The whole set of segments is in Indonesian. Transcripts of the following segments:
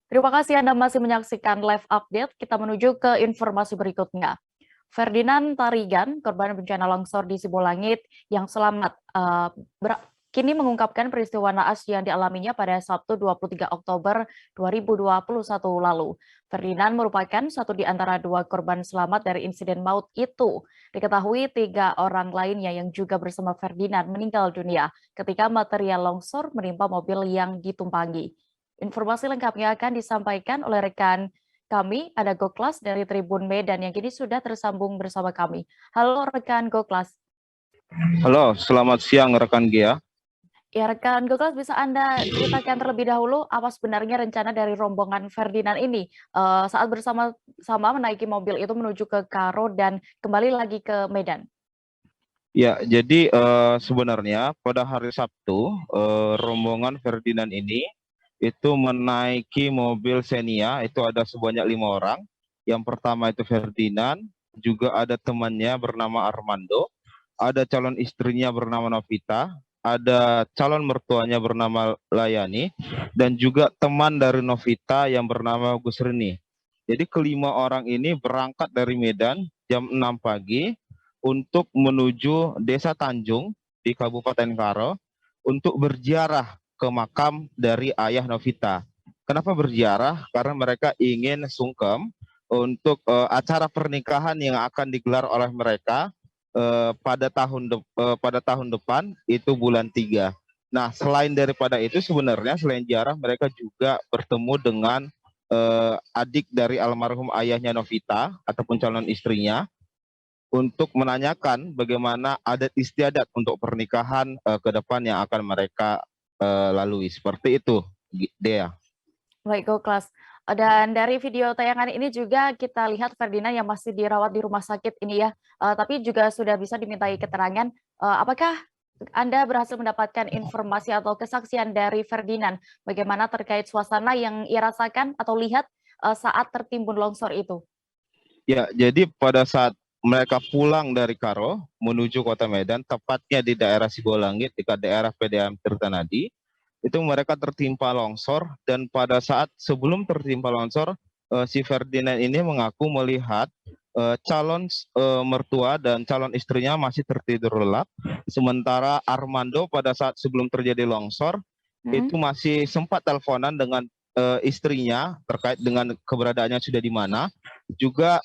Terima kasih Anda masih menyaksikan live update. Kita menuju ke informasi berikutnya. Ferdinand Tarigan, korban bencana longsor di Sibolangit yang selamat, kini mengungkapkan peristiwa naas yang dialaminya pada Sabtu 23 Oktober 2021 lalu. Ferdinand merupakan satu di antara dua korban selamat dari insiden maut itu. Diketahui tiga orang lainnya yang juga bersama Ferdinand meninggal dunia ketika material longsor menimpa mobil yang ditumpangi. Informasi lengkapnya akan disampaikan oleh rekan kami, ada Goklas dari Tribun Medan yang kini sudah tersambung bersama kami. Halo rekan Goklas. Halo, selamat siang rekan Gia. Ya rekan Goklas, bisa Anda ceritakan terlebih dahulu apa sebenarnya rencana dari rombongan Ferdinand ini saat bersama-sama menaiki mobil itu menuju ke Karo dan kembali lagi ke Medan? Ya, jadi sebenarnya pada hari Sabtu rombongan Ferdinand ini itu menaiki mobil Xenia, itu ada sebanyak 5 orang. Yang pertama itu Ferdinand, juga ada temannya bernama Armando, ada calon istrinya bernama Novita, ada calon mertuanya bernama Layani, dan juga teman dari Novita yang bernama Gusrini. Jadi kelima orang ini berangkat dari Medan jam 6 pagi untuk menuju Desa Tanjung di Kabupaten Karo untuk berziarah ke makam dari ayah Novita. Kenapa berziarah? Karena mereka ingin sungkem untuk acara pernikahan yang akan digelar oleh mereka pada tahun depan, itu bulan 3. Nah, selain daripada itu sebenarnya selain ziarah mereka juga bertemu dengan adik dari almarhum ayahnya Novita ataupun calon istrinya untuk menanyakan bagaimana adat istiadat untuk pernikahan ke depan yang akan mereka lalui. Seperti itu, Dea. Baik, Goklas. Dan dari video tayangan ini juga kita lihat Ferdinand yang masih dirawat di rumah sakit ini ya, tapi juga sudah bisa dimintai keterangan. Apakah Anda berhasil mendapatkan informasi atau kesaksian dari Ferdinand bagaimana terkait suasana yang ia rasakan atau lihat saat tertimbun longsor itu? Ya, jadi pada saat mereka pulang dari Karo menuju kota Medan, tepatnya di daerah Sibolangit, di daerah PDAM Tirtanadi, itu mereka tertimpa longsor, dan pada saat sebelum tertimpa longsor, si Ferdinand ini mengaku melihat calon mertua dan calon istrinya masih tertidur lelap, sementara Armando pada saat sebelum terjadi longsor itu masih sempat teleponan dengan istrinya terkait dengan keberadaannya sudah di mana. Juga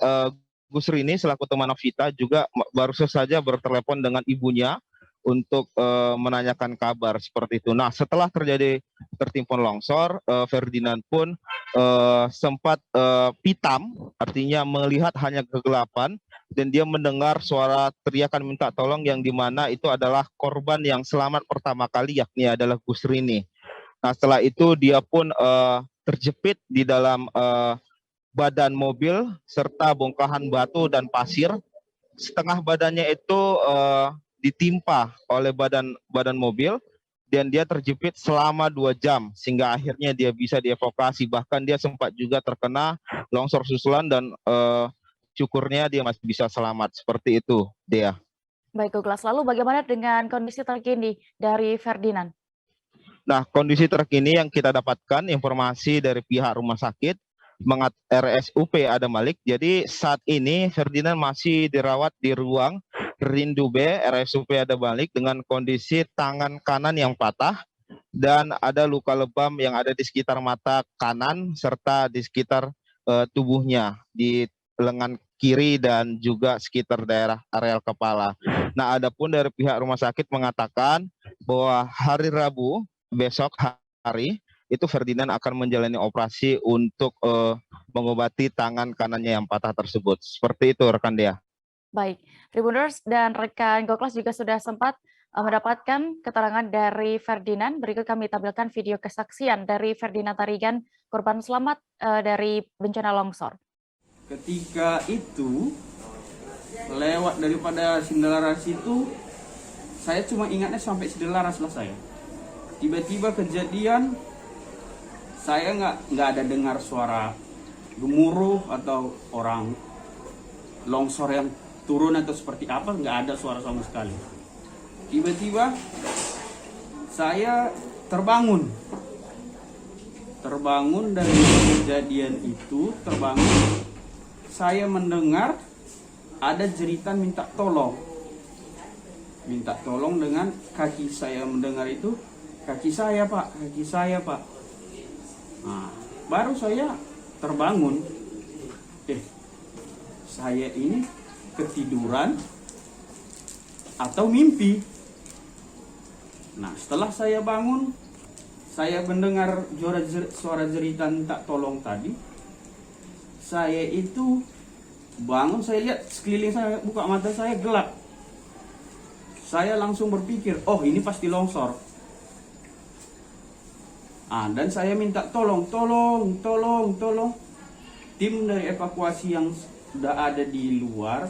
Gus Rini selaku teman Novita juga baru saja bertelepon dengan ibunya untuk menanyakan kabar seperti itu. Nah, setelah terjadi tertimbun longsor, Ferdinand pun sempat pitam, artinya melihat hanya kegelapan, dan dia mendengar suara teriakan minta tolong yang dimana itu adalah korban yang selamat pertama kali, yakni adalah Gus Rini. Nah, setelah itu dia pun terjepit di dalam badan mobil serta bongkahan batu dan pasir. Setengah badannya itu ditimpa oleh badan mobil, dan dia terjepit selama 2 jam sehingga akhirnya dia bisa dievakuasi. Bahkan dia sempat juga terkena longsor susulan dan syukurnya dia masih bisa selamat. Seperti itu, Dea. Baik, Goklas. Lalu bagaimana dengan kondisi terkini dari Ferdinand? Nah, kondisi terkini yang kita dapatkan informasi dari pihak rumah sakit RSUP Adam Malik. Jadi saat ini Ferdinand masih dirawat di ruang Rindu B RSUP Adam Malik dengan kondisi tangan kanan yang patah dan ada luka lebam yang ada di sekitar mata kanan serta di sekitar tubuhnya, di lengan kiri dan juga sekitar daerah areal kepala. Nah, adapun dari pihak rumah sakit mengatakan bahwa hari Rabu besok hari itu Ferdinand akan menjalani operasi untuk mengobati tangan kanannya yang patah tersebut. Seperti itu, rekan Dea. Baik, Tribuners dan rekan Goklas juga sudah sempat mendapatkan keterangan dari Ferdinand. Berikut kami tampilkan video kesaksian dari Ferdinand Tarigan, korban selamat dari bencana longsor. Ketika itu lewat daripada Sindelaras itu, saya cuma ingatnya sampai Sindelaras lah saya. Tiba-tiba kejadian, saya nggak ada dengar suara gemuruh atau orang longsor yang turun atau seperti apa, nggak ada suara sama sekali. Tiba-tiba saya terbangun terbangun dari kejadian itu, saya mendengar ada jeritan minta tolong. Minta tolong dengan kaki saya mendengar itu, kaki saya pak. Nah, baru saya terbangun. Saya ini ketiduran atau mimpi. Nah, setelah saya bangun, saya mendengar suara jeritan minta tolong tadi. Saya itu bangun, saya lihat sekeliling saya, buka mata saya gelap. Saya langsung berpikir, oh ini pasti longsor. Dan saya minta tolong. Tim dari evakuasi yang sudah ada di luar,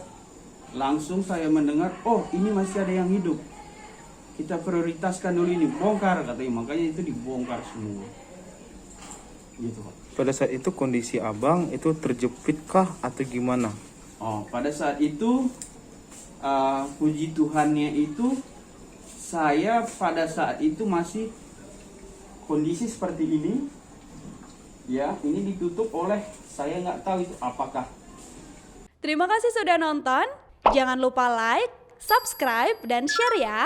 langsung saya mendengar, oh ini masih ada yang hidup. Kita prioritaskan dulu ini, bongkar katanya, makanya itu dibongkar semua. Gitu Pak. Pada saat itu kondisi abang itu terjepit kah atau gimana? Oh, pada saat itu puji Tuhannya itu saya pada saat itu masih kondisi seperti ini. Ya, ini ditutup oleh saya nggak tahu itu apakah. Terima kasih sudah nonton. Jangan lupa like, subscribe, dan share ya.